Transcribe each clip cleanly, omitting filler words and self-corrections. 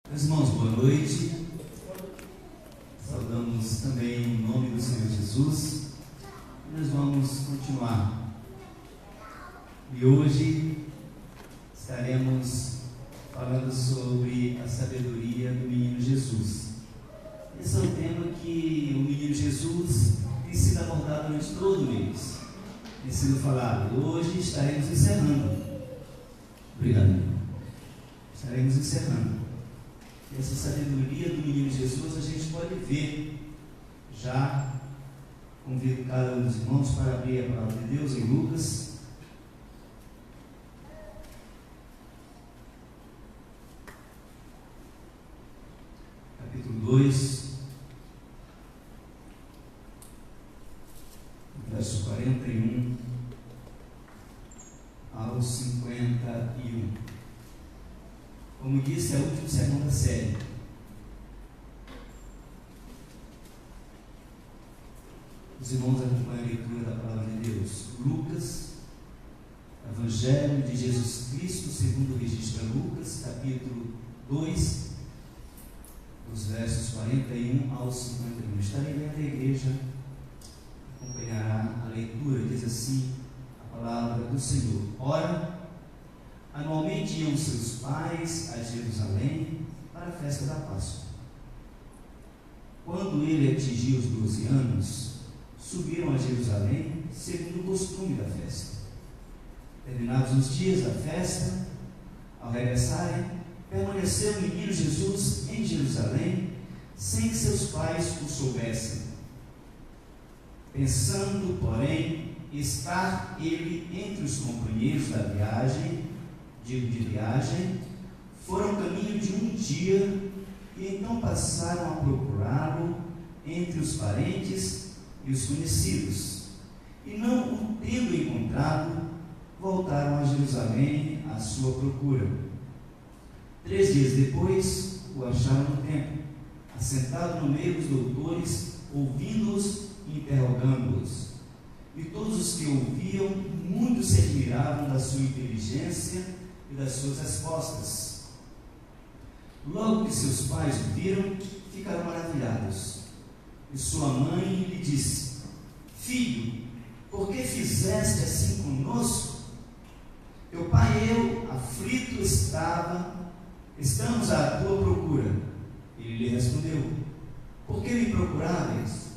Meus irmãos, boa noite. Saudamos também em nome do Senhor Jesus. Nós vamos continuar. E hoje estaremos falando sobre a sabedoria do menino Jesus. Esse é um tema que o menino Jesus tem sido abordado durante todo o mês. Tem sido falado. Hoje estaremos encerrando. Obrigado. Estaremos encerrando. Essa sabedoria do menino Jesus a gente pode ver. Já convido cada um dos irmãos para abrir a palavra de Deus em Lucas. Capítulo 2, verso 41 ao 51. Como disse, é o último sermão da série. Os irmãos acompanham a leitura da palavra de Deus. Lucas, Evangelho de Jesus Cristo, segundo o registro de Lucas, capítulo 2, dos versos 41 ao 51. Estarei dentro da igreja, acompanhará a leitura. Diz assim a palavra do Senhor. Ora, anualmente iam seus pais a Jerusalém para a festa da Páscoa. Quando ele atingiu os 12 anos, subiram a Jerusalém segundo o costume da festa. Terminados os dias da festa, ao regressarem, permaneceu o menino Jesus em Jerusalém, sem que seus pais o soubessem. Pensando, porém, estar ele entre os companheiros da viagem, de viagem, foram caminho de um dia e então passaram a procurá-lo entre os parentes e os conhecidos, e não o tendo encontrado, voltaram a Jerusalém à sua procura. 3 dias depois, o acharam no templo, assentado no meio dos doutores, ouvindo-os e interrogando-os. E todos os que ouviam, muito se admiravam da sua inteligência e das suas respostas. Logo que seus pais o viram, ficaram maravilhados. E sua mãe lhe disse: Filho, por que fizeste assim conosco? Teu pai e eu, aflito estamos à tua procura. Ele lhe respondeu: Por que me procuráveis?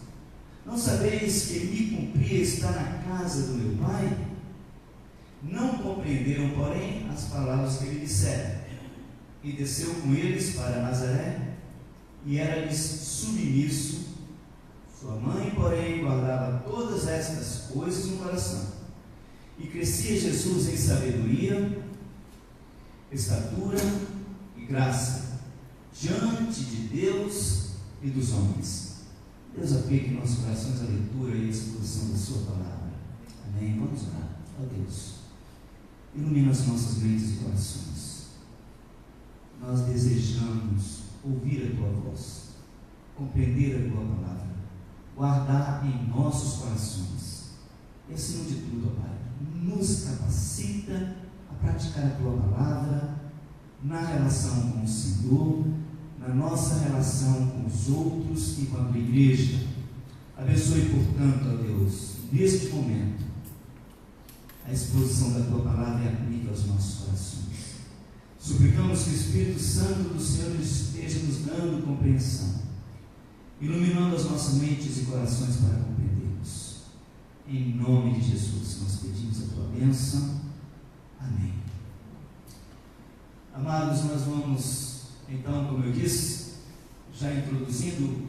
Não sabeis que me cumpria estar na casa do meu pai? Não compreenderam, porém, as palavras que ele disseram. E desceu com eles para Nazaré, e era-lhes submisso. Sua mãe, porém, guardava todas estas coisas no coração. E crescia Jesus em sabedoria, estatura e graça, diante de Deus e dos homens. Deus aplique em nossos corações a leitura e a exposição da sua palavra. Amém? Vamos orar. Ó Deus, ilumina as nossas mentes e corações. Nós desejamos ouvir a tua voz, compreender a tua palavra, guardar em nossos corações. E acima de tudo, ó Pai, nos capacita a praticar a tua palavra na relação com o Senhor, na nossa relação com os outros e com a tua igreja. Abençoe, portanto, ó Deus, neste momento, a exposição da tua palavra e aplique aos nossos corações. Suplicamos que o Espírito Santo do Senhor esteja nos dando compreensão, iluminando as nossas mentes e corações para compreendermos. Em nome de Jesus, nós pedimos a tua bênção. Amém. Amados, nós vamos, então, como eu disse, já introduzindo,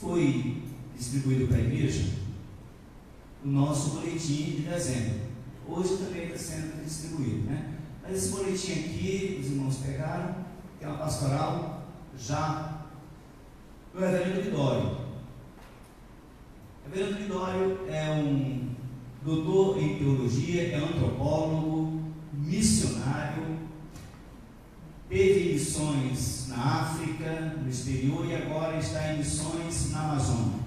foi distribuído para a igreja o nosso boletim de dezembro. Hoje também está sendo distribuído, né? Mas esse boletim aqui, os irmãos pegaram, tem uma pastoral já do Reverendo Lidório. O Reverendo Lidório é um doutor em teologia, é antropólogo, missionário, teve missões na África, no exterior, e agora está em missões na Amazônia.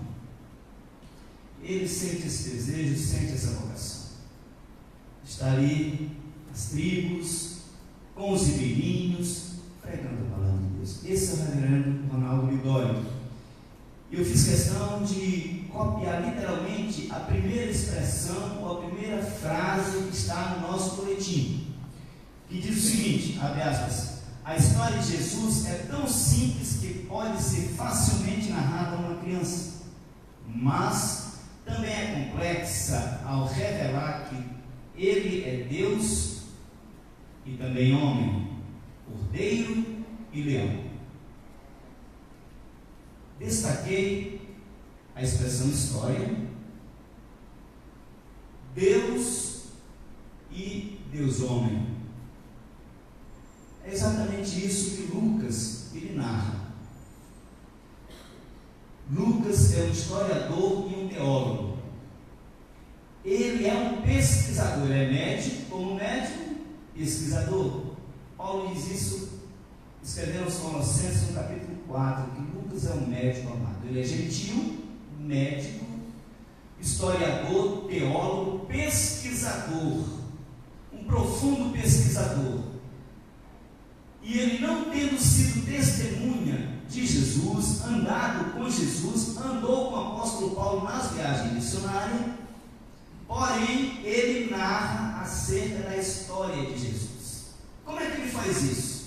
Ele sente esse desejo, sente essa vocação. Está ali as tribos, com os ribeirinhos, pregando fiz questão de copiar literalmente a primeira expressão ou a primeira frase que está no nosso boletim, que diz o seguinte, abre aspas: a história de Jesus é tão simples que pode ser facilmente narrada a uma criança, mas também é complexa ao revelar que Ele é Deus e também homem, cordeiro e leão. Destaquei a expressão história, Deus e Deus homem. É exatamente isso que Lucas ele narra. Lucas é um historiador e um teólogo. Ele é um pesquisador, é médico, como médico, pesquisador. Paulo diz isso, escrevendo aos Colossenses no capítulo 4, que Lucas é um médico amado. Ele é gentil, médico, historiador, teólogo, pesquisador, um profundo pesquisador. E ele, não tendo sido testemunha de Jesus, andado com Jesus, andou com o apóstolo Paulo nas viagens missionárias, porém ele narra acerca da história de Jesus. Como é que ele faz isso?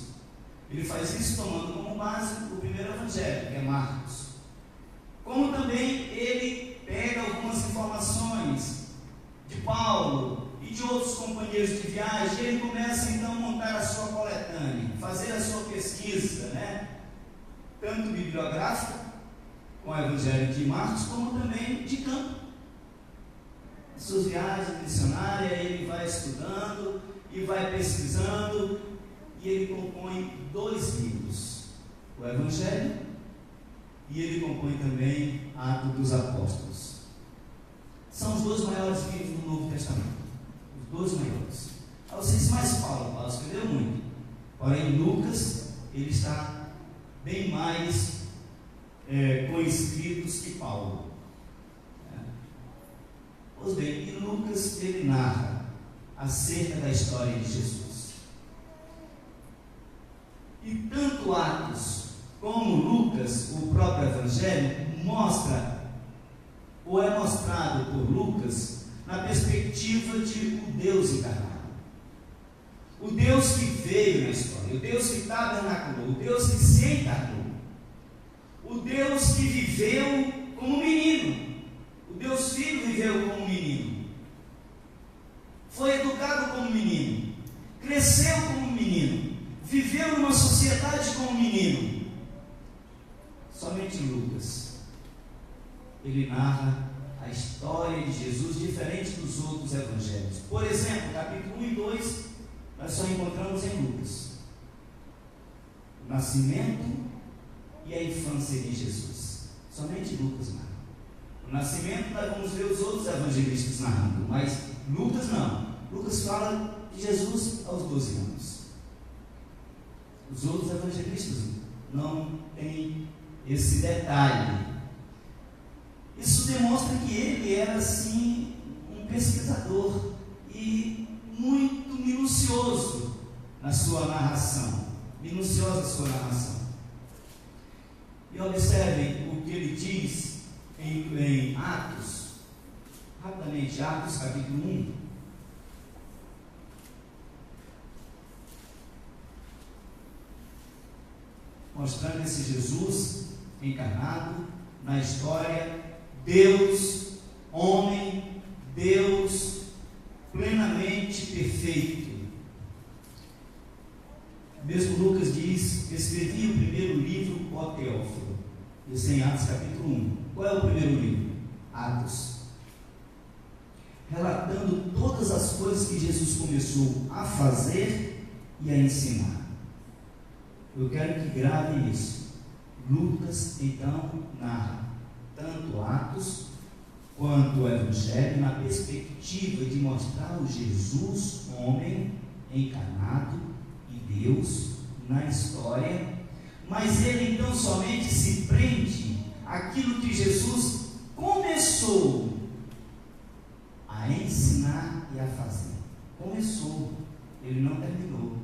Ele faz isso tomando como base o primeiro evangelho, que é Marcos. Como também ele pega algumas informações de Paulo e de outros companheiros de viagem, e ele começa então a montar a sua coletânea, fazer a sua pesquisa, tanto bibliográfica, com o evangelho de Marcos, como também de campo. As suas viagens missionárias, ele vai estudando e vai pesquisando, e ele compõe 2 livros, o Evangelho, e ele compõe também Atos dos Apóstolos. São os 2 maiores livros do Novo Testamento, os 2 maiores. Vocês mais Paulo escreveu muito, porém Lucas, ele está bem mais com escritos que Paulo. Pois bem, e Lucas ele narra acerca da história de Jesus. E tanto Atos como Lucas, o próprio Evangelho, mostra, ou é mostrado por Lucas, na perspectiva de o Deus encarnado. O Deus que veio na história, o Deus que tabernaculou, o Deus que se encarnou, o Deus que viveu como menino, o Deus Filho viveu como menino, foi educado como menino, cresceu como menino, viveu numa sociedade como menino. Somente Lucas, ele narra a história de Jesus diferente dos outros evangelhos. Por exemplo, capítulo 1 e 2, nós só encontramos em Lucas o nascimento e a infância de Jesus. Somente Lucas narra. O nascimento nós vamos ver os outros evangelistas narrando, mas Lucas não. Lucas fala de Jesus aos 12 anos. Os outros evangelistas não têm esse detalhe. Isso demonstra que ele era assim um pesquisador e muito minucioso na sua narração, minuciosa a sua narração. E observem o que ele diz em Atos, rapidamente, Atos capítulo 1. Mostrando esse Jesus encarnado na história, Deus, homem, Deus plenamente perfeito. Mesmo Lucas diz: escrevi o primeiro livro, ó Teófilo. Isso em Atos capítulo 1. Qual é o primeiro livro? Atos. Relatando todas as coisas que Jesus começou a fazer e a ensinar. Eu quero que gravem isso. Lucas, então, narra tanto Atos quanto o Evangelho na perspectiva de mostrar o Jesus, homem, encarnado e Deus na história, mas ele então somente se prende àquilo que Jesus começou a ensinar e a fazer. Começou, ele não terminou.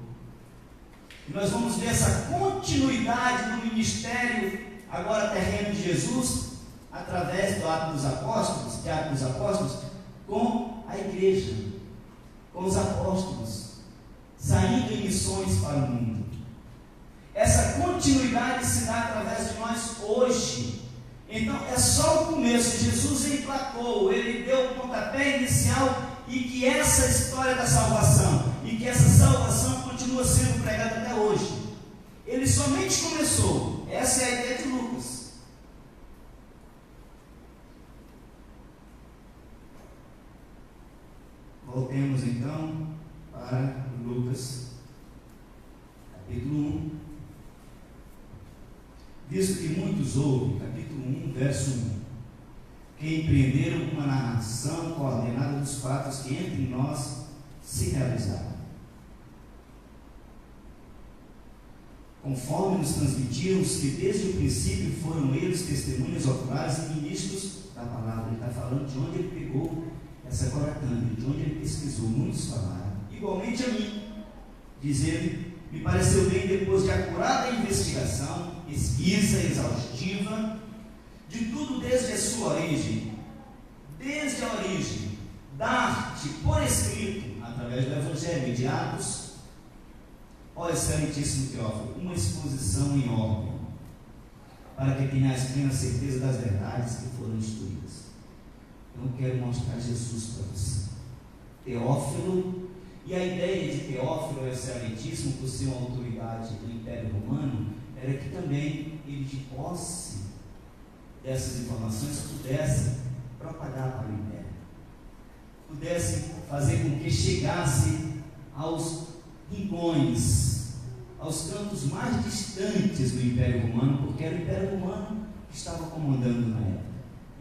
E nós vamos ver essa continuidade do ministério agora terreno de Jesus através do Atos dos Apóstolos, com a igreja, com os apóstolos, saindo em missões para o mundo. Essa continuidade se dá através de nós hoje. Então é só o começo. Jesus emplacou, ele deu o pontapé inicial, e que essa história da salvação, e que essa salvação continua sendo pregada até hoje. Ele somente começou. Essa é a ideia de Lucas. Voltemos então para Lucas capítulo 1. Visto que muitos ouvem, capítulo 1, verso 1, que empreenderam uma narração coordenada dos fatos que entre nós se realizaram, conforme nos transmitiram os que desde o princípio foram eles testemunhas oculares e ministros da palavra. Ele está falando de onde ele pegou essa coletânea, de onde ele pesquisou. Muitos falaram, igualmente a mim, dizendo: me pareceu bem, depois de acurada investigação, pesquisa exaustiva, de tudo desde a sua origem, desde a origem, dar-te por escrito, através do Evangelho e de Atos, ó excelentíssimo Teófilo, uma exposição em ordem, para que tenhas plena certeza das verdades que foram instruídas. Eu quero mostrar Jesus para você, Teófilo. E a ideia de Teófilo, excelentíssimo, por ser uma autoridade do Império Romano, era que também ele, de posse dessas informações, pudesse propagar para o Império, pudesse fazer com que chegasse aos rincões, aos cantos mais distantes do Império Romano, porque era o Império Romano que estava comandando na época.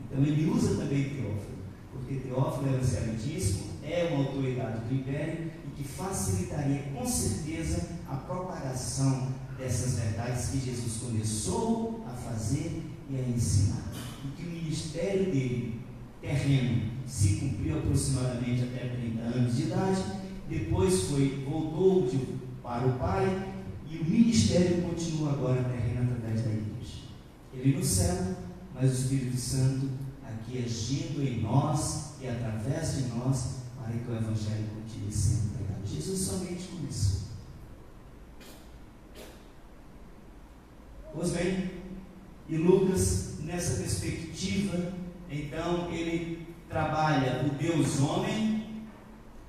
Então ele usa também Teófilo, porque Teófilo é excelentíssimo, é uma autoridade do Império e que facilitaria com certeza a propagação dessas verdades que Jesus começou a fazer e a ensinar, e que o ministério dele, terreno, se cumpriu aproximadamente até 30 anos de idade. Depois voltou para o Pai, e o ministério continua agora terreno através da igreja. Ele no céu, mas o Espírito Santo aqui agindo em nós e através de nós, para que o Evangelho continue sendo pregado. Jesus somente começou. Pois bem, e Lucas, nessa perspectiva, então, ele trabalha o Deus homem.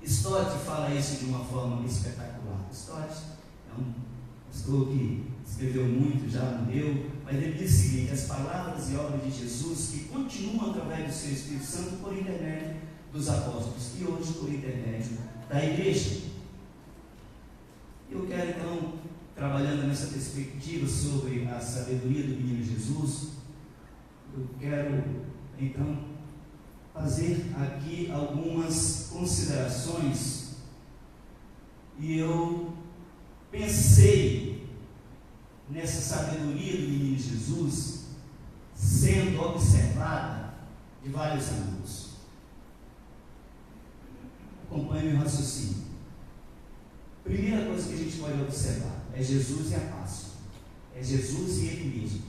Stott fala isso de uma forma espetacular. Stott é um pastor que escreveu muito, já morreu, mas ele diz o seguinte: as palavras e obras de Jesus que continuam através do seu Espírito Santo por intermédio dos apóstolos e hoje por intermédio da igreja. Eu quero então, trabalhando nessa perspectiva sobre a sabedoria do menino Jesus, eu quero então fazer aqui algumas considerações, e eu pensei nessa sabedoria do menino Jesus sendo observada de vários ângulos. Acompanhe meu raciocínio. Primeira coisa que a gente pode observar é Jesus e a Páscoa. É Jesus e Ele mesmo,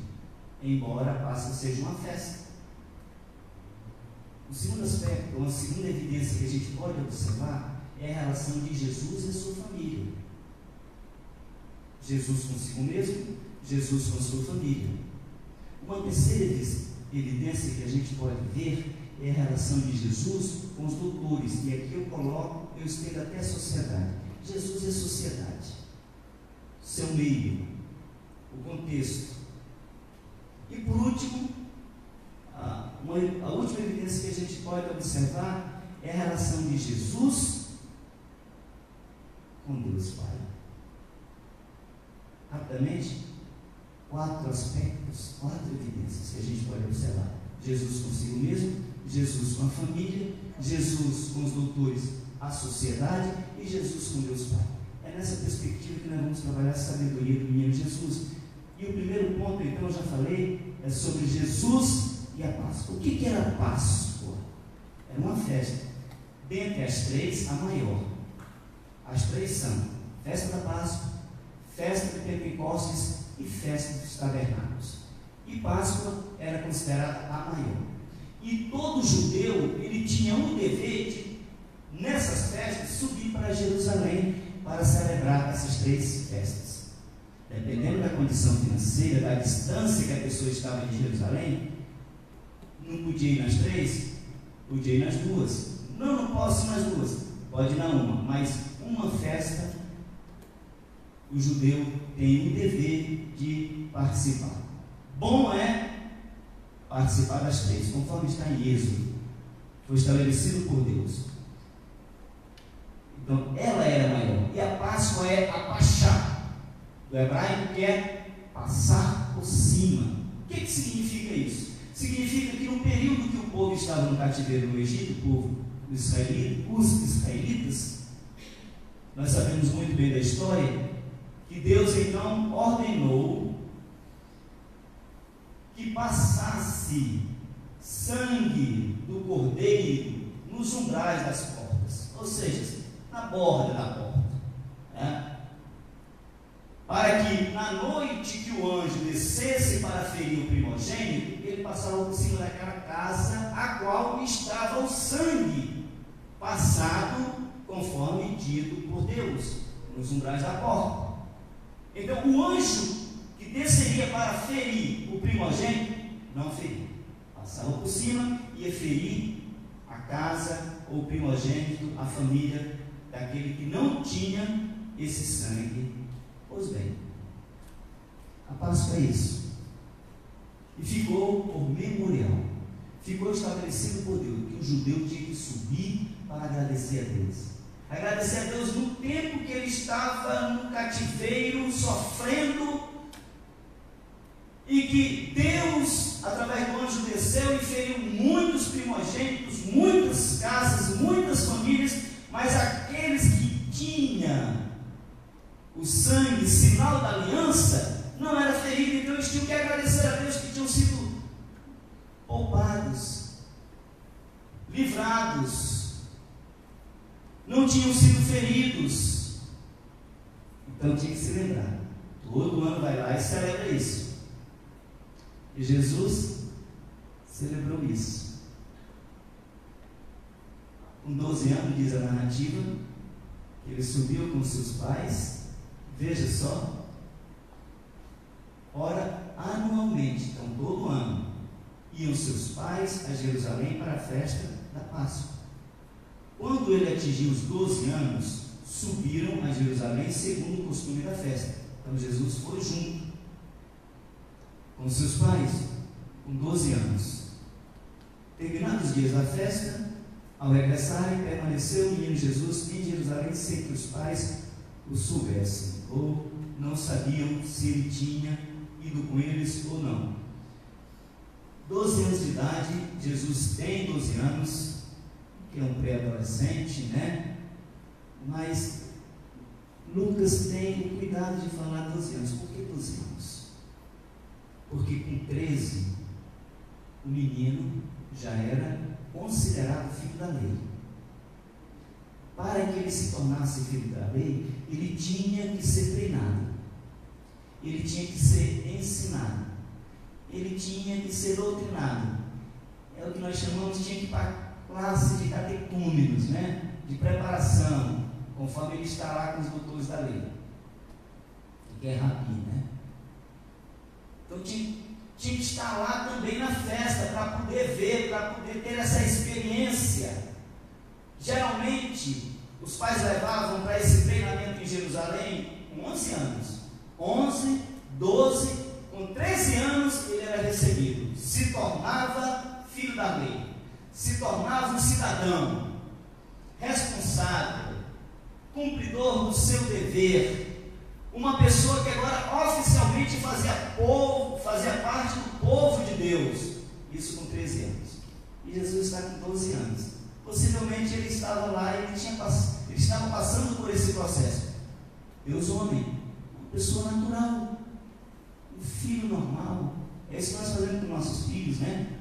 embora a Páscoa seja uma festa. O segundo aspecto, uma segunda evidência que a gente pode observar é a relação de Jesus e a sua família. Jesus consigo mesmo, Jesus com a sua família. Uma terceira evidência que a gente pode ver é a relação de Jesus com os doutores, e aqui eu estendo até a sociedade. Jesus é a sociedade, seu meio, o contexto. E por último, a última evidência que a gente pode observar é a relação de Jesus com Deus Pai. Rapidamente, 4 aspectos, 4 evidências que a gente pode observar: Jesus consigo mesmo, Jesus com a família, Jesus com os doutores, a sociedade, e Jesus com Deus Pai. É nessa perspectiva que nós vamos trabalhar a sabedoria do menino Jesus. E o primeiro ponto, então, eu já falei, é sobre Jesus e a Páscoa. O que era a Páscoa? Era uma festa. Dentre as 3, a maior. As 3 são festa da Páscoa, festa de Pentecostes e festa dos tabernáculos. E Páscoa era considerada a maior. E todo judeu, ele tinha o dever de, nessas festas, subir para Jerusalém para celebrar essas 3 festas. Dependendo da condição financeira, da distância que a pessoa estava de Jerusalém, não podia ir nas 3, podia ir nas 2. Não posso ir nas 2, pode ir na uma, mas uma festa, o judeu tem o dever de participar. Bom é participar das 3, conforme está em Êxodo, foi estabelecido por Deus. Então, ela era maior. E a Páscoa é a Pachá, do hebraico, que é passar por cima. O que significa isso? Significa que no período que o povo estava no cativeiro no Egito, o povo israelita, os israelitas, nós sabemos muito bem da história, que Deus então ordenou que passasse sangue do cordeiro nos umbrais das portas, ou seja, na borda da porta, né? Para que na noite que o anjo descesse para ferir o primogênito, ele passava por cima daquela casa a qual estava o sangue passado conforme dito por Deus, nos umbrais da porta. Então o anjo que desceria para ferir o primogênito, não feria, passava por cima e ia ferir a casa ou o primogênito, a família daquele que não tinha esse sangue. Pois bem, a Páscoa é isso, e ficou por memorial, ficou estabelecido por Deus que o judeu tinha que subir para agradecer a Deus no tempo que ele estava no cativeiro, sofrendo, e que Deus, através do anjo, desceu e feriu muitos primogênitos, muitas casas, muitas famílias, mas aqueles que tinham o sangue, sinal da aliança, não era ferido. Então eles tinham que agradecer a Deus que tinham sido poupados, livrados, não tinham sido feridos. Então tinha que se lembrar. Todo ano vai lá e celebra isso. E Jesus celebrou isso. Com 12 anos, diz a narrativa, ele subiu com seus pais. Veja só, ora, anualmente, então todo ano, iam seus pais a Jerusalém para a festa da Páscoa. Quando ele atingiu os 12 anos, subiram a Jerusalém segundo o costume da festa. Então Jesus foi junto com seus pais, com 12 anos. Terminados os dias da festa, ao regressarem, permaneceu o menino Jesus em Jerusalém sem que os pais o soubessem, ou não sabiam se ele tinha ido com eles ou não. 12 anos de idade, Jesus tem 12 anos, que é um pré-adolescente, né? Mas Lucas tem o cuidado de falar 12 anos. Por que 12 anos? Porque com 13, o menino já era considerado filho da lei. Para que ele se tornasse filho da lei, ele tinha que ser treinado, ele tinha que ser ensinado, ele tinha que ser doutrinado. É o que nós chamamos, tinha que ir para a classe de catecúmenos, né? De preparação, conforme ele está lá com os doutores da lei, que é rabi, né? Então tinha que estar lá também na festa, para poder ver, para poder ter essa experiência. Geralmente, os pais levavam para esse treinamento em Jerusalém com 11 anos. 11, 12, com 13 anos ele era recebido. Se tornava filho da lei. Se tornava um cidadão responsável, cumpridor do seu dever. Uma pessoa que agora oficialmente fazia parte do povo de Deus. Isso com 13 anos. E Jesus está com 12 anos. Possivelmente ele estava lá e ele estava passando por esse processo. Deus homem, uma pessoa natural, um filho normal. É isso que nós fazemos com nossos filhos, né?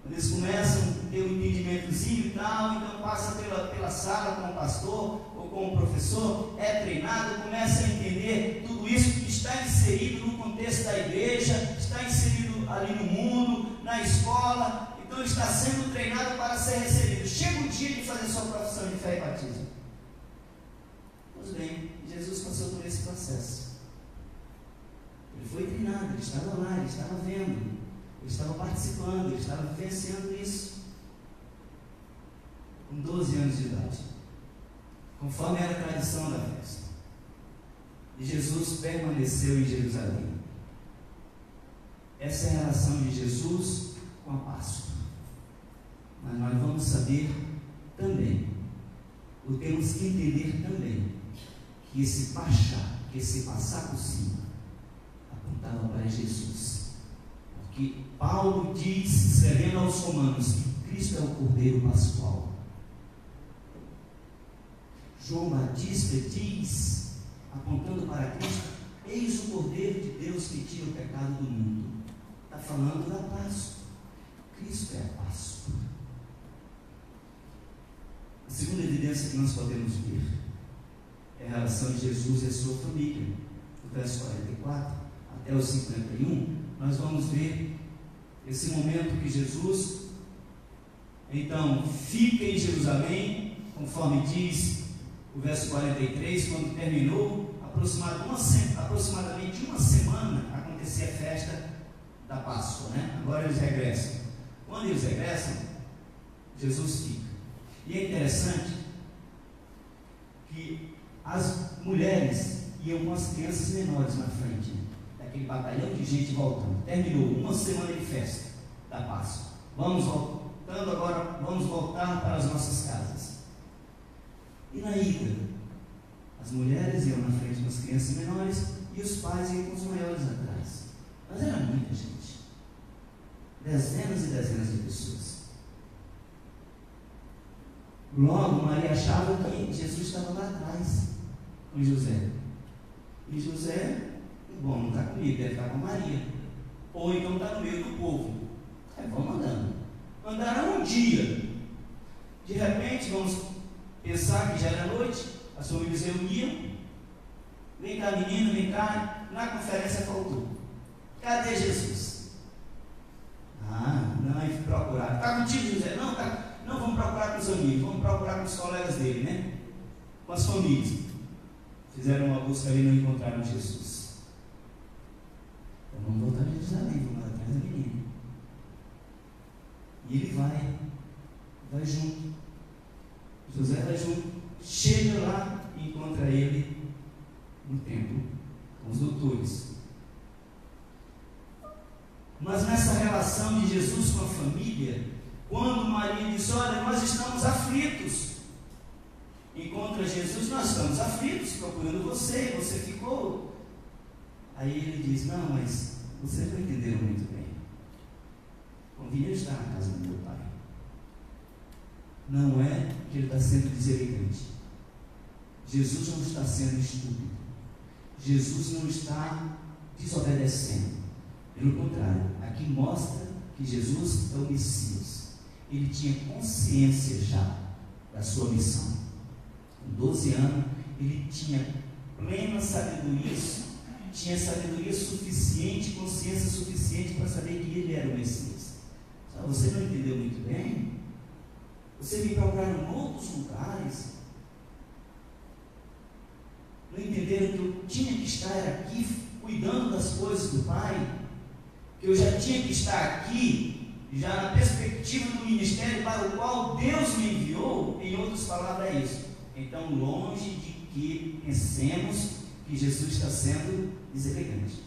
Quando eles começam a ter um entendimentozinho e tal, então passa pela sala com o pastor ou com o professor, é treinado, começa a entender tudo isso que está inserido no contexto da igreja, está inserido ali no mundo, na escola, então ele está sendo treinado para ser recebido. Chega o dia de fazer sua profissão de fé e batismo. Pois bem, Jesus passou por esse processo. Ele foi treinado, ele estava lá, ele estava vendo, ele estava participando, ele estava vivenciando isso. Com 12 anos de idade, conforme era a tradição da festa. E Jesus permaneceu em Jerusalém. Essa é a relação de Jesus com a Páscoa. Mas nós vamos saber também, ou temos que entender também, que esse pachá, que esse passar por cima, apontava para Jesus. Porque Paulo diz, escrevendo aos Romanos, que Cristo é o Cordeiro Pascual. João Batista diz, apontando para Cristo, eis o Cordeiro de Deus que tira o pecado do mundo. Está falando da Páscoa. Cristo é a Páscoa. A segunda evidência que nós podemos ver é a relação de Jesus e a sua família. Do verso 44 até o 51, nós vamos ver esse momento que Jesus, então, fica em Jerusalém, conforme diz o verso 43, quando terminou, aproximadamente uma semana, acontecia a festa da Páscoa, né? Agora eles regressam. Quando eles regressam, Jesus fica. E é interessante que as mulheres iam com as crianças menores na frente, né? Daquele batalhão de gente voltando. Terminou uma semana de festa da Páscoa. Vamos voltando agora, vamos voltar para as nossas casas. E na ida, as mulheres iam na frente com as crianças menores e os pais iam com os maiores atrás. Mas era muita gente. Dezenas e dezenas de pessoas. Logo, Maria achava que Jesus estava lá atrás com José. E José, bom, não está comigo, deve estar com Maria. Ou então está no meio do povo. Vamos andando. Andaram um dia. De repente, vamos pensar que já era noite, as famílias reuniam. Vem cá, menino, vem cá. Na conferência faltou. Cadê Jesus? Não, e procurar. Está contigo, José? Não, tá. Não, vamos procurar com os amigos, vamos procurar com os colegas dele, né? Com as famílias. Fizeram uma busca ali e não encontraram Jesus. Então vamos voltar a Jerusalém, vamos atrás da menina. E ele vai junto. José vai junto, chega lá e encontra ele no templo, com os doutores. Mas nessa relação de Jesus com a família, quando Maria diz, olha, nós estamos aflitos, encontra Jesus, nós estamos aflitos, procurando você ficou. Aí ele diz, não, mas vocês não entenderam muito bem. Convinha estar na casa do meu pai. Não é que ele está sendo deselegante. Jesus não está sendo estúpido. Jesus não está desobedecendo. Pelo contrário, aqui mostra que Jesus é o Messias. Ele tinha consciência já da sua missão. Com 12 anos, ele tinha plena sabedoria, tinha sabedoria suficiente, consciência suficiente para saber que ele era o Messias. Só você não entendeu muito bem? Você me procurar em outros lugares. Não entenderam que eu tinha que estar aqui cuidando das coisas do Pai? Que eu já tinha que estar aqui já na perspectiva do ministério para o qual Deus me enviou? Em outras palavras é isso. Então, longe de que pensemos que Jesus está sendo deselegante,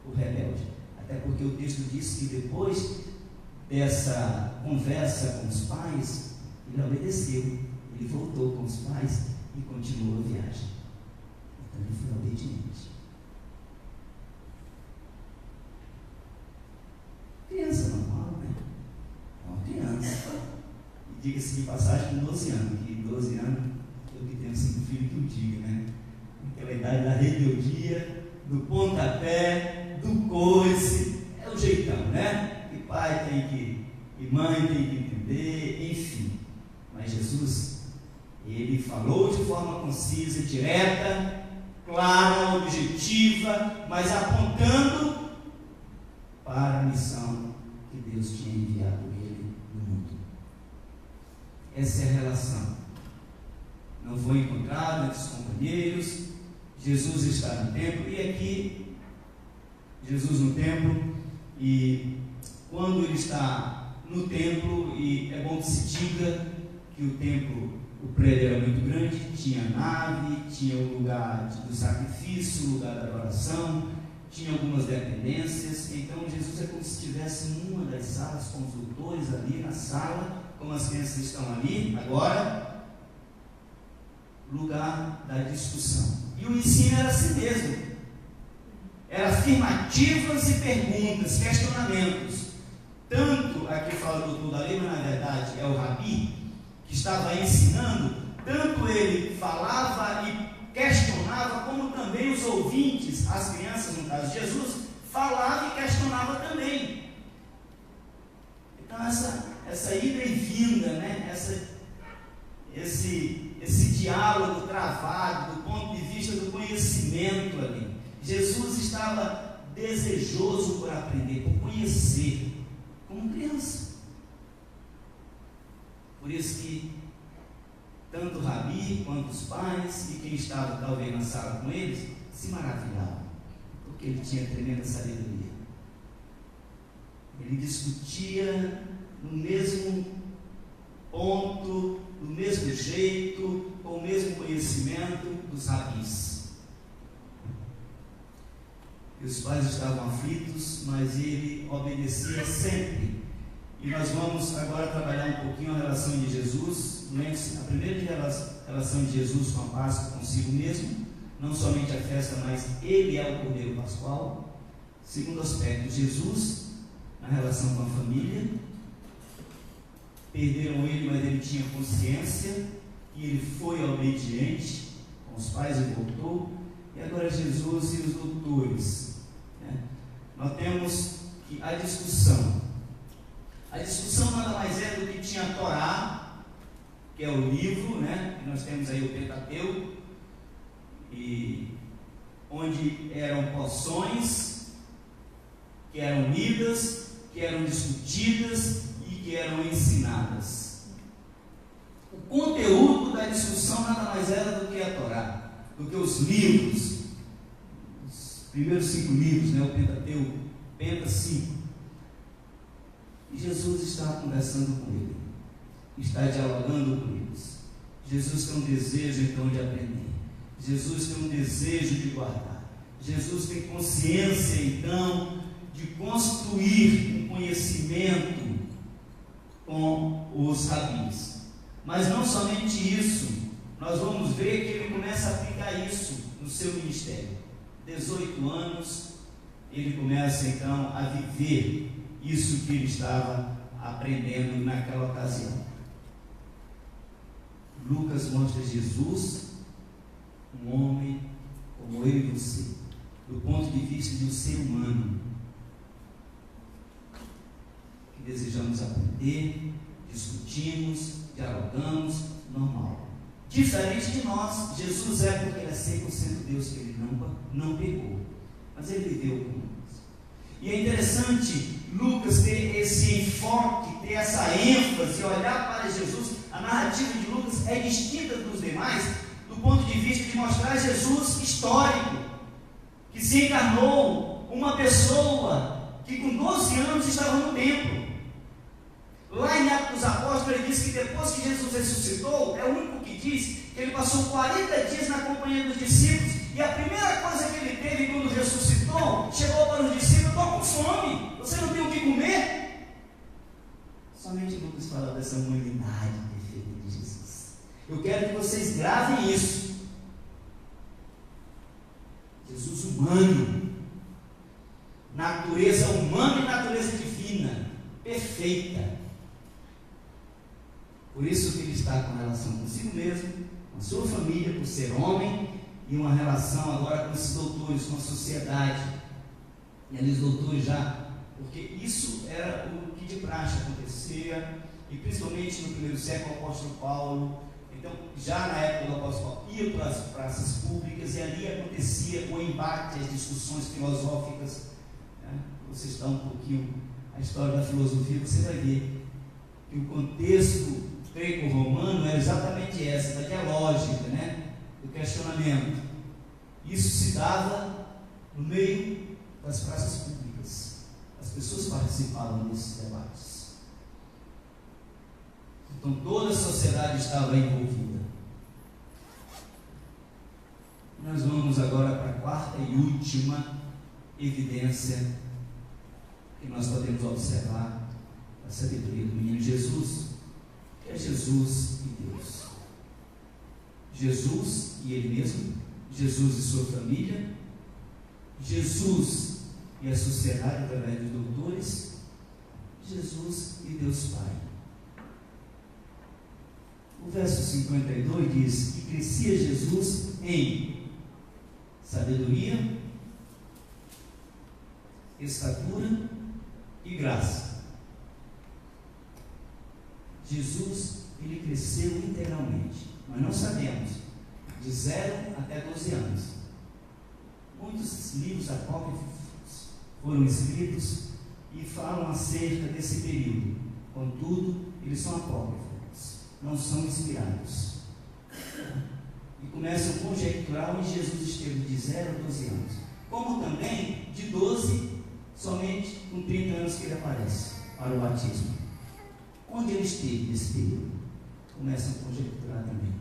ou rebelde. Até porque o texto diz que depois dessa conversa com os pais, ele obedeceu, ele voltou com os pais e continuou a viagem. Então ele foi obediente. Criança normal, né? É uma criança. E diga-se de passagem com 12 anos, que 12 anos, eu que tenho 5 filhos que o diga, né? Aquela idade da rebeldia, do pontapé, do coice, é o jeitão, né? Que pai tem que, e mãe tem que entender, enfim. Mas Jesus, ele falou de forma concisa, direta, clara, objetiva, mas apontando para a missão mundo. Essa é a relação. Não foi encontrado entre os companheiros. Jesus está no templo, e aqui, Jesus no templo, e quando ele está no templo, e é bom que se diga que o templo, o prédio era muito grande, tinha nave, tinha o lugar do sacrifício, o lugar da adoração, tinha algumas dependências. Então Jesus é como se estivesse numa das salas, com os doutores ali na sala, como as crianças estão ali agora, lugar da discussão. E o ensino era assim mesmo, era afirmativas e perguntas, questionamentos. Tanto, aqui fala do doutor da lei, mas na verdade é o rabi que estava ensinando, tanto ele falava e questionava, como também os ouvintes, as crianças, no caso de Jesus, falava e questionava também. Então essa ida e vinda, né? Esse diálogo travado do ponto de vista do conhecimento ali. Jesus estava desejoso por aprender, por conhecer, como criança. Por isso que tanto o rabi quanto os pais e quem estava talvez na sala com eles se maravilhavam, porque ele tinha tremenda sabedoria. Ele discutia no mesmo ponto, do mesmo jeito, com o mesmo conhecimento dos rabis. E os pais estavam aflitos, mas ele obedecia sempre. E nós vamos agora trabalhar um pouquinho a relação de Jesus. Lembre-se, a primeira relação de Jesus com a Páscoa consigo mesmo, não somente a festa, mas ele é o Cordeiro Pascual. Segundo aspecto, Jesus na relação com a família. Perderam ele, mas ele tinha consciência e ele foi obediente com os pais e voltou. E agora Jesus e os doutores, né? Nós temos que a discussão nada mais é do que tinha a Torá, que é o livro, né? E nós temos aí o Pentateuco, e onde eram porções que eram lidas, que eram discutidas e que eram ensinadas. O conteúdo da discussão nada mais era do que a Torá, do que os livros, os primeiros 5 livros, né? O Pentateuco, Penta 5. E Jesus está conversando com ele, está dialogando com eles. Jesus tem um desejo então de aprender, Jesus tem um desejo de guardar, Jesus tem consciência então de construir um conhecimento com os rabis. Mas não somente isso, nós vamos ver que ele começa a aplicar isso no seu ministério. 18 anos, ele começa então a viver isso que ele estava aprendendo naquela ocasião. Lucas mostra Jesus, um homem como eu e você, do ponto de vista de um ser humano, que desejamos aprender, discutimos, dialogamos, normal. Diferente de nós, Jesus é porque ele é 100% Deus, que ele não pecou, mas ele viveu com nós. E é interessante Lucas ter esse enfoque, ter essa ênfase, olhar para Jesus. A narrativa de Lucas é distinta dos demais, do ponto de vista de mostrar Jesus histórico, que se encarnou, uma pessoa que com 12 anos estava no templo. Lá em Atos dos Apóstolos ele diz que depois que Jesus ressuscitou, é o único que diz que ele passou 40 dias na companhia dos discípulos, e a primeira coisa que ele teve quando ressuscitou, chegou para os discípulos: estou com fome, você não tem o que comer? Somente Lucas fala dessa humanidade perfeita de Jesus. Eu quero que vocês gravem isso. Jesus humano, natureza humana e natureza divina, perfeita. Por isso que ele está com relação consigo mesmo, com a sua família, por ser homem, e uma relação agora com esses doutores, com a sociedade. E ali os doutores já, porque isso era o que de praxe acontecia, e principalmente no primeiro século, o apóstolo Paulo, então já na época do apóstolo Paulo, ia para as praças públicas, e ali acontecia o embate, as discussões filosóficas, né? Você está um pouquinho a história da filosofia, você vai ver que o contexto greco-romano era exatamente essa, da dialógica, né? Do questionamento. Isso se dava no meio das praças públicas. As pessoas participavam desses debates. Então toda a sociedade estava envolvida. Nós vamos agora para a quarta e última evidência que nós podemos observar da sabedoria do menino Jesus, que é Jesus e Deus. Jesus e Ele mesmo, Jesus e sua família, Jesus e a sociedade através dos doutores, Jesus e Deus Pai. O verso 52 diz que crescia Jesus em sabedoria, estatura e graça. Jesus, ele cresceu integralmente. Nós não sabemos, de 0 até 12 anos. Muitos livros apócrifos foram escritos e falam acerca desse período. Contudo, eles são apócrifos, não são inspirados. E começam a conjecturar onde Jesus esteve de 0 a 12 anos. Como também de 12, somente com 30 anos que ele aparece para o batismo. Onde ele esteve nesse período? Começam a conjecturar também.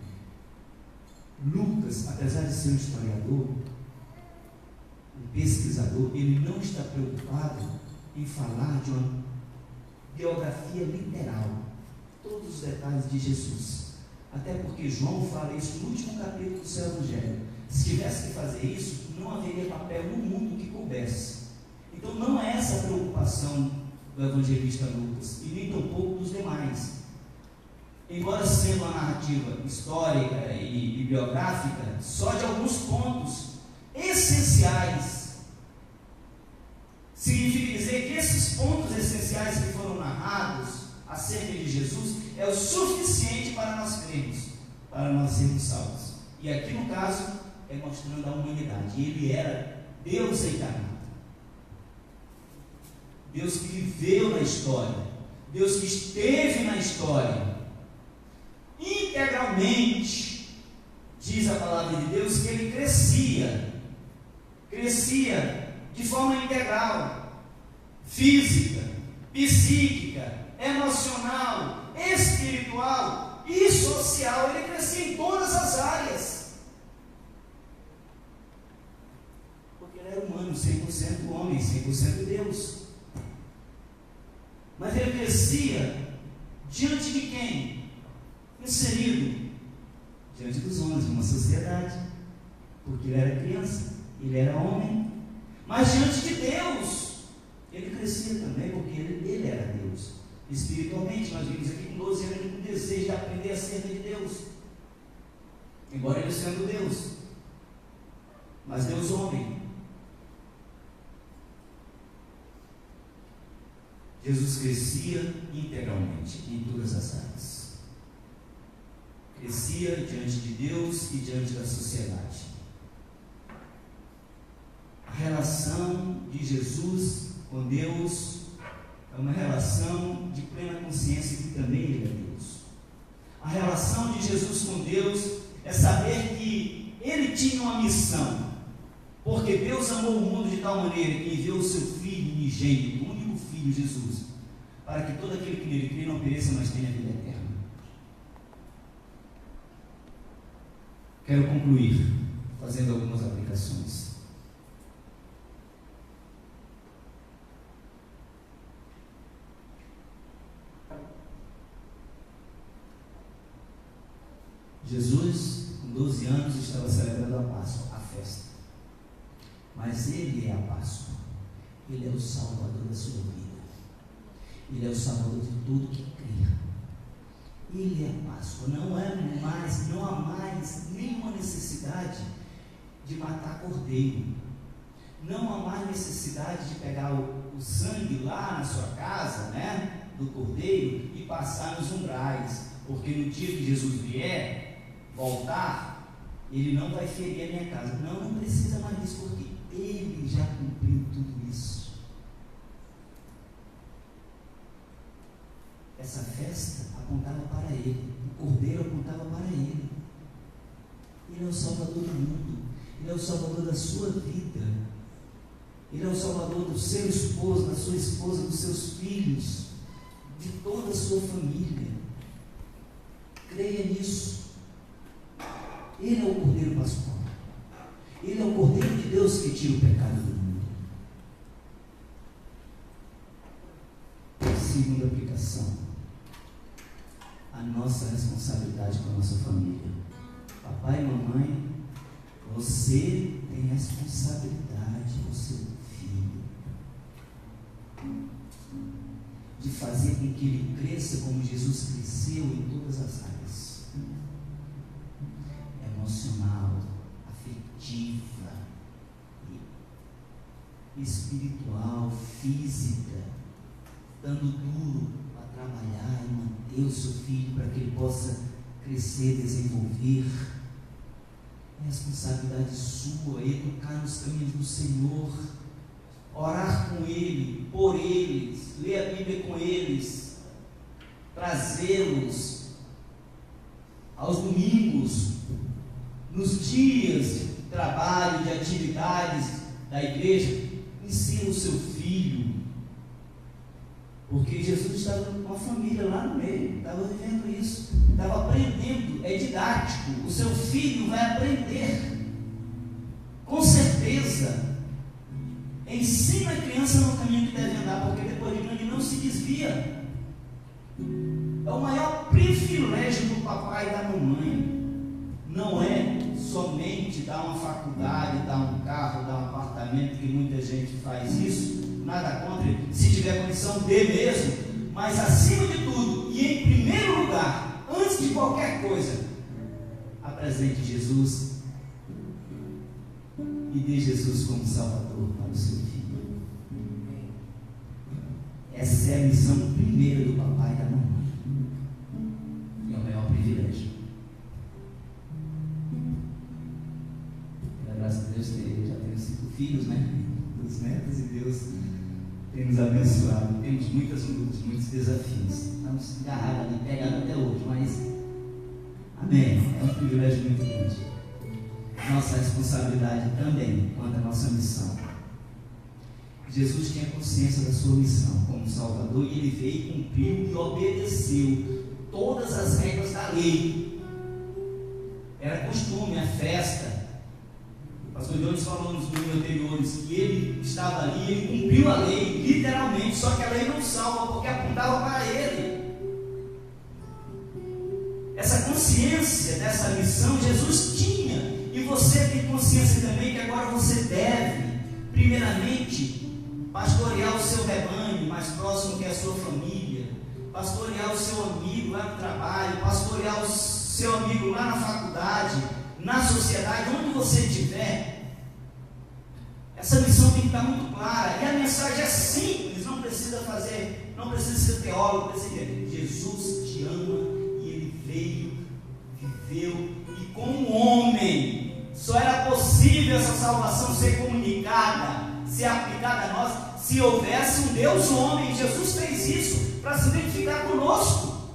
Lucas, apesar de ser um historiador, um pesquisador, ele não está preocupado em falar de uma biografia literal, todos os detalhes de Jesus. Até porque João fala isso no último capítulo do seu Evangelho. Se tivesse que fazer isso, não haveria papel no mundo que coubesse. Então não é essa a preocupação do evangelista Lucas, e nem tampouco dos demais. Embora sendo uma narrativa histórica e biográfica, só de alguns pontos essenciais, significa dizer que esses pontos essenciais que foram narrados acerca de Jesus é o suficiente para nós crermos, para nós sermos salvos. E aqui no caso é mostrando a humanidade. Ele era Deus encarnado, Deus que viveu na história, Deus que esteve na história integralmente. Diz a palavra de Deus que ele crescia de forma integral, física, psíquica, emocional, espiritual e social. Ele crescia em todas as áreas, porque ele era humano, 100% homem, 100% Deus. Mas ele crescia diante de quem? Inserido diante dos homens, de uma sociedade, porque ele era criança, ele era homem, mas diante de Deus ele crescia também, porque ele era Deus. Espiritualmente, nós vimos aqui com 12 anos com desejo de aprender acerca de Deus, embora ele sendo Deus, mas Deus homem. Jesus crescia integralmente em todas as áreas. Crescia diante de Deus e diante da sociedade. A relação de Jesus com Deus é uma relação de plena consciência que também Ele é Deus. A relação de Jesus com Deus é saber que Ele tinha uma missão, porque Deus amou o mundo de tal maneira que enviou o seu Filho unigênito, o único Filho, Jesus, para que todo aquele que nele crê não pereça, mas tenha vida eterna. Quero concluir fazendo algumas aplicações. Jesus, com 12 anos, estava celebrando a Páscoa, a festa. Mas Ele é a Páscoa. Ele é o Salvador da sua vida. Ele é o Salvador de tudo que crê. Ele é a Páscoa. Não há mais nenhuma necessidade de matar cordeiro. Não há mais necessidade de pegar o sangue lá na sua casa, né, do cordeiro, e passar nos umbrais. Porque no dia que Jesus vier, voltar, Ele não vai ferir a minha casa. Não precisa mais disso, porque Ele já cumpriu tudo isso. essa festa apontava para Ele, o Cordeiro apontava para Ele. Ele é o Salvador do mundo, Ele é o Salvador da sua vida, Ele é o Salvador do seu esposo, da sua esposa, dos seus filhos, de toda a sua família. Creia nisso. Ele é o Cordeiro Pascual, Ele é o Cordeiro de Deus que tira o pecado do mundo. Segunda aplicação, a nossa responsabilidade com a nossa família. Papai e mamãe, você tem responsabilidade com o seu filho, de fazer com que ele cresça como Jesus cresceu em todas as áreas: emocional, afetiva, espiritual, física, dando duro para trabalhar e manter o seu filho para que ele possa crescer, desenvolver. É responsabilidade sua educar nos caminhos do Senhor, orar com Ele, por eles, ler a Bíblia com eles, trazê-los aos domingos, nos dias de trabalho, de atividades da igreja. Ensina o seu filho, porque Jesus estava com uma família lá no meio, estava vivendo isso, estava aprendendo, é didático. O seu filho vai aprender, com certeza. Ensina a criança no caminho que deve andar, porque depois de grande não se desvia. É o maior privilégio do papai e da mamãe. Não é somente dar uma faculdade, dar um carro, dar um apartamento, que muita gente faz isso. Nada contra, se tiver condição, dê mesmo. Mas acima de tudo, e em primeiro lugar, antes de qualquer coisa, apresente Jesus e dê Jesus como Salvador para o seu filho. Essa é a missão primeira do papai e da mamãe, e é o maior privilégio. Pela graça de Deus, eu já tenho 5 filhos, né? 2 netos, e Deus tem nos abençoado. Temos muitas lutas, muitos desafios. Estamos agarrados ali, pegados até hoje, mas amém. É um privilégio muito grande. Nossa responsabilidade também quanto à nossa missão. Jesus tinha consciência da sua missão como Salvador, e ele veio, cumpriu e obedeceu todas as regras da lei. Era costume, a festa. O pastor Jones falou nos domingos anteriores que ele estava ali, ele cumpriu a lei, literalmente, só que a lei não salva, porque apontava para ele. Essa consciência dessa missão Jesus tinha, e você tem consciência também que agora você deve, primeiramente, pastorear o seu rebanho mais próximo, que é a sua família, pastorear o seu amigo lá no trabalho, pastorear o seu amigo lá na faculdade, na sociedade, onde você estiver. Essa missão tem que estar muito clara, e a mensagem é simples, não precisa ser teólogo, precisa dizer: Jesus te ama, e ele veio, viveu, e como homem, só era possível essa salvação ser comunicada, ser aplicada a nós, se houvesse um Deus homem. Jesus fez isso para se identificar conosco,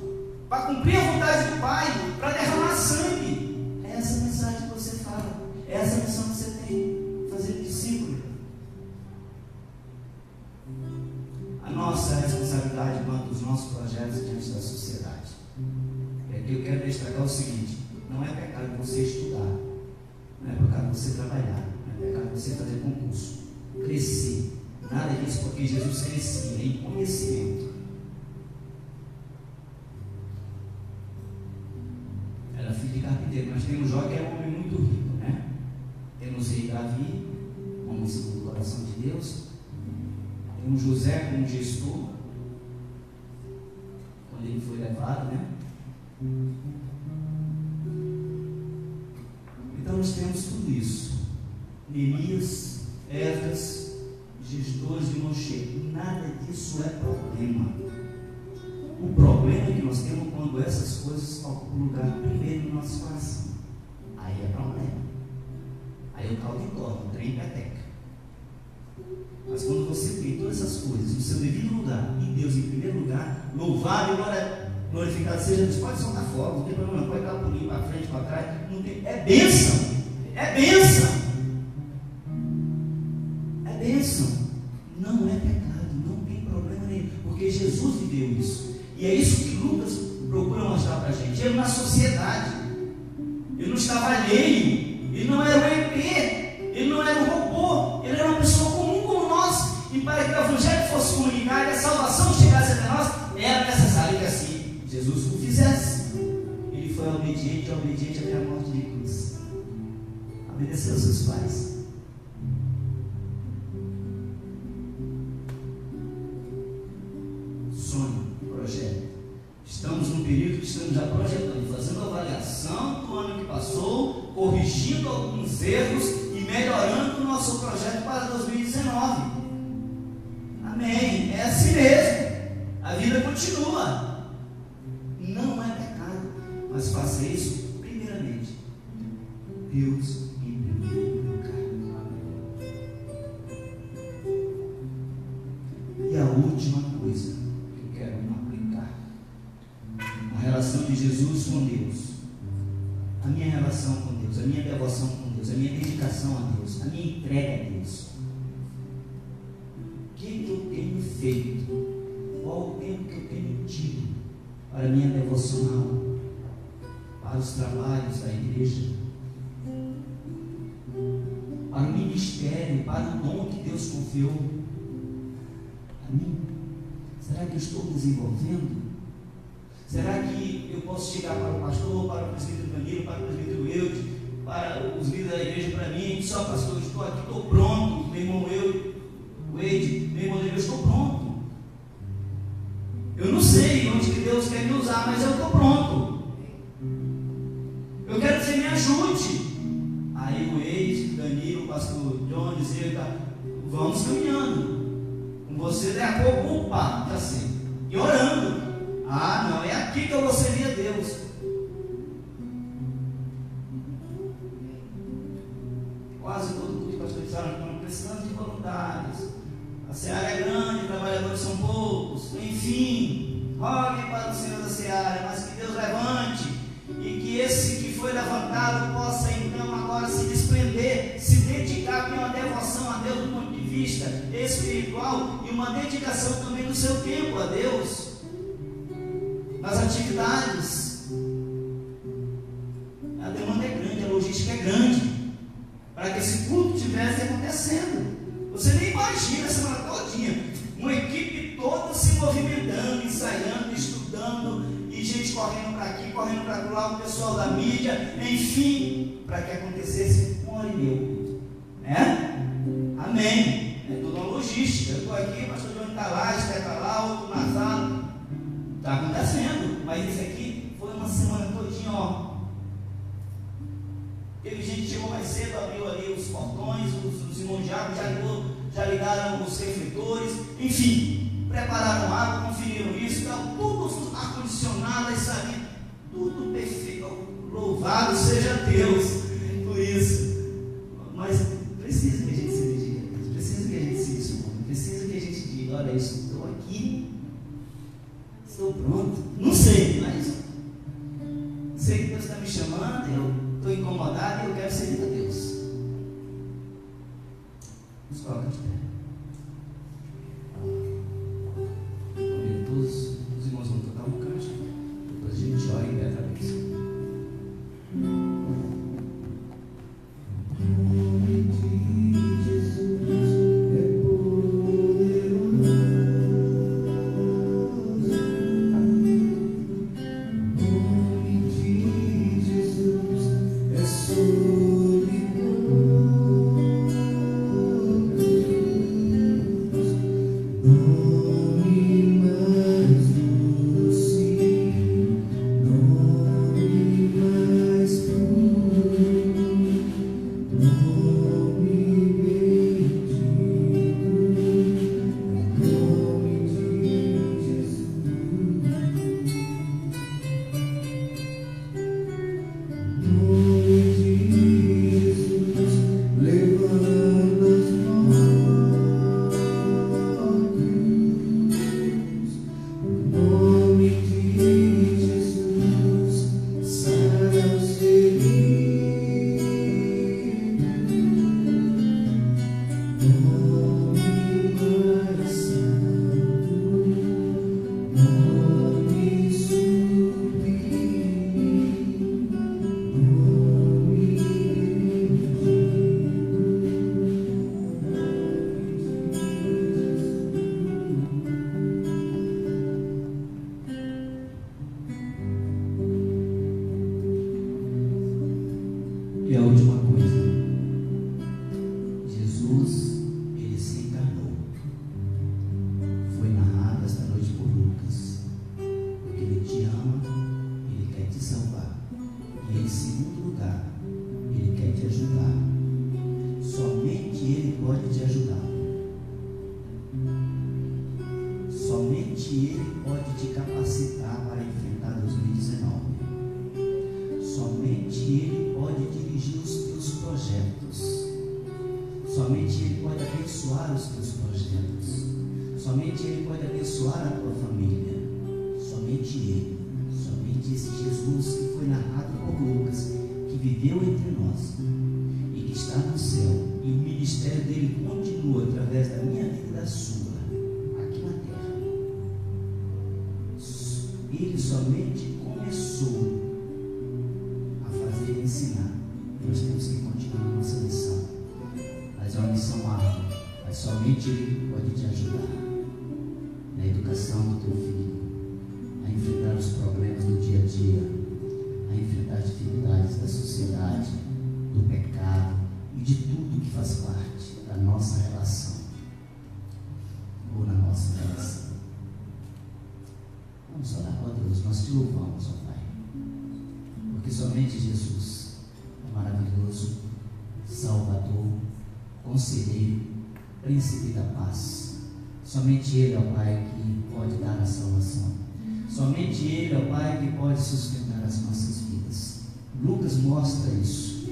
para cumprir a vontade do Pai, para derramar sangue. É essa mensagem que você fala, é essa missão que você tem, fazer discípulo. A nossa responsabilidade quanto aos nossos projetos diante da sociedade. É que eu quero destacar o seguinte: não é pecado você estudar, não é pecado você trabalhar, não é pecado você fazer concurso, crescer, nada disso, porque Jesus crescia em conhecimento. Era filho de carpinteiro. Nós temos Jó, que é um homem muito rico, né? Temos o rei Davi, homem segundo o coração de Deus. Temos José como gestor, quando ele foi levado, né? Então nós temos tudo isso. Neemias, Esdras, gestores de Moshe. Nada disso é problema. O problema é que nós temos quando essas coisas ocupam lugar primeiro no nosso coração. Aí é problema. Aí o caldo entorna, o trem peteca. Mas quando você tem todas essas coisas no seu devido lugar, e Deus em primeiro lugar, louvor Louvado e glorificado seja Deus. Pode soltar fogo, não tem problema, pode dar pulinho para frente, para trás. Não tem, é bênção. É bênção. É bênção. Não é pecado, não tem problema nenhum, porque Jesus viveu isso. E é isso que Lucas procura mostrar para a gente. Ele na sociedade, ele não estava alheio, ele não era um ET, ele não era um robô, ele era uma pessoa comum como nós. E para que o Evangelho fosse comunicado e a salvação chegasse até nós, era necessário que assim Jesus o fizesse. Ele foi obediente até a morte de cruz. Obedeceu aos seus pais. Sonho, projeto. Estamos num período que estamos já projetando, fazendo avaliação do ano que passou, corrigindo alguns erros e melhorando o nosso projeto para 2019. Amém. É assim mesmo. A vida continua. Não é pecado, mas faça isso primeiramente. Deus em primeiro lugar. E a última coisa que eu quero aplicar: a relação de Jesus com Deus, a minha relação com Deus, a minha devoção com Deus, a minha dedicação a Deus, a minha entrega a Deus. O que eu tenho feito? Qual o tempo que eu tenho tido para a minha devocional, para os trabalhos da igreja, para o ministério, para o dom que Deus confiou a mim? Será que eu estou desenvolvendo? Será que eu posso chegar para o pastor, para o presbítero Danilo, para o presbítero Eudes, para os líderes da igreja, para mim, só pastor, eu estou aqui, estou pronto, meu irmão Wade, meu irmão, eu estou pronto. Eu não sei onde que Deus quer me usar, mas eu estou pronto. Eu quero que você me ajude. Aí o Wade, o Danilo, o pastor Jones, vamos caminhando. Com você daqui a pouco, opa, está assim. E orando. Ah, não, é aqui que eu vou servir a Deus. Quase todo mundo, pastor, estão precisando de voluntários. A seara é grande, trabalhadores são poucos. Enfim, rogue para o Senhor da seara, mas que Deus levante e que esse que foi levantado possa então agora se desprender, se dedicar com uma devoção a Deus do ponto de vista espiritual e uma dedicação também do seu tempo a Deus, nas atividades. A demanda é grande, a logística é grande para que esse culto estivesse acontecendo. Você nem imagina a semana todinha, uma equipe toda se movimentando, ensaiando, estudando, e gente correndo para aqui, correndo para lá, o pessoal da mídia, enfim, para que acontecesse 1h30, né? Amém. É toda uma logística. Eu estou aqui, o pastor João está lá, está lá, outro na sala. Está acontecendo, mas isso aqui foi uma semana todinha, ó. Teve gente que chegou mais cedo, abriu ali os portões, os irmãos já ligaram os refletores, enfim, prepararam água, conferiram isso, então, tudo ar-condicionado, isso ali, tudo perfeito. Louvado seja Deus por isso. Mas precisa que a gente se dedique a Deus, precisa que a gente se disponha, precisa que a gente diga: olha, eu estou aqui, estou pronto. Não sei, mas sei que Deus está me chamando, eu estou incomodado e eu quero servir a Deus. Nos coloca de pé. Todos os irmãos vão tocar um canto, depois a gente ora e pede a bênção. somente Ele pode te capacitar para enfrentar 2019. Somente Ele pode dirigir os teus projetos. Somente Ele pode abençoar os teus projetos. Somente Ele pode abençoar a tua família. Somente Ele. Somente esse Jesus que foi narrado por Lucas, que viveu entre nós e que está no céu. E o ministério dele continua através da minha vida e da sua, aqui na terra. Ele somente começou a fazer e ensinar. Nós temos que continuar a nossa missão. Mas é uma missão árdua. Mas somente Ele pode te ajudar na educação do teu filho, a enfrentar os problemas do dia a dia, a enfrentar as dificuldades da sociedade, do pecado e de tudo que faz parte da nossa relação ou na nossa relação. Vamos orar, ó Deus, nós te louvamos, ó Pai, porque somente Jesus é maravilhoso, Salvador, Conselheiro, Príncipe da Paz. Somente Ele, ó Pai, que pode dar a salvação. Somente Ele, ó Pai, que pode sustentar as nossas vidas. Lucas mostra isso.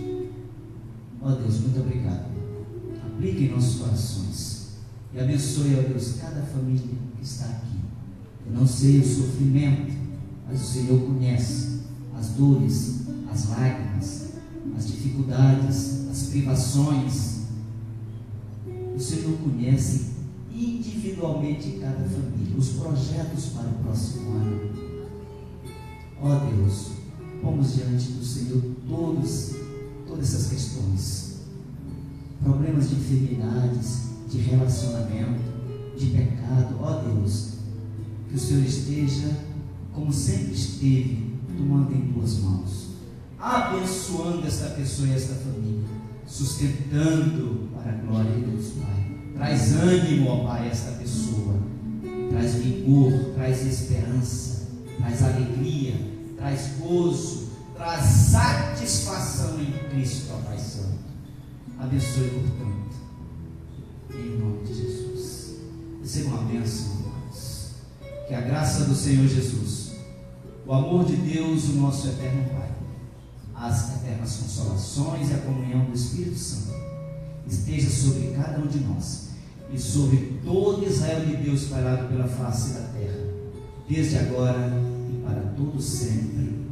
Ó Deus, muito obrigado. Aplique em nossos corações e abençoe, ó Deus, cada família que está aqui. Eu não sei o sofrimento, mas o Senhor conhece as dores, as lágrimas, as dificuldades, as privações. O Senhor conhece individualmente cada família, os projetos para o próximo ano. Ó Deus, pomos diante do Senhor todas essas questões, problemas de enfermidades, de relacionamento, de pecado. Ó Deus, que o Senhor esteja, como sempre esteve, tomando em tuas mãos, abençoando esta pessoa e esta família, sustentando para a glória de Deus, Pai. Traz ânimo, ó Pai, a esta pessoa, traz vigor, traz esperança, traz alegria, traz gozo, traz satisfação em Cristo, ó Pai Santo. Abençoe, portanto, em nome de Jesus. Receba uma bênção, irmãos. Que a graça do Senhor Jesus, o amor de Deus, o nosso eterno Pai, as eternas consolações e a comunhão do Espírito Santo esteja sobre cada um de nós e sobre todo Israel de Deus espalhado pela face da terra, desde agora e para todo sempre.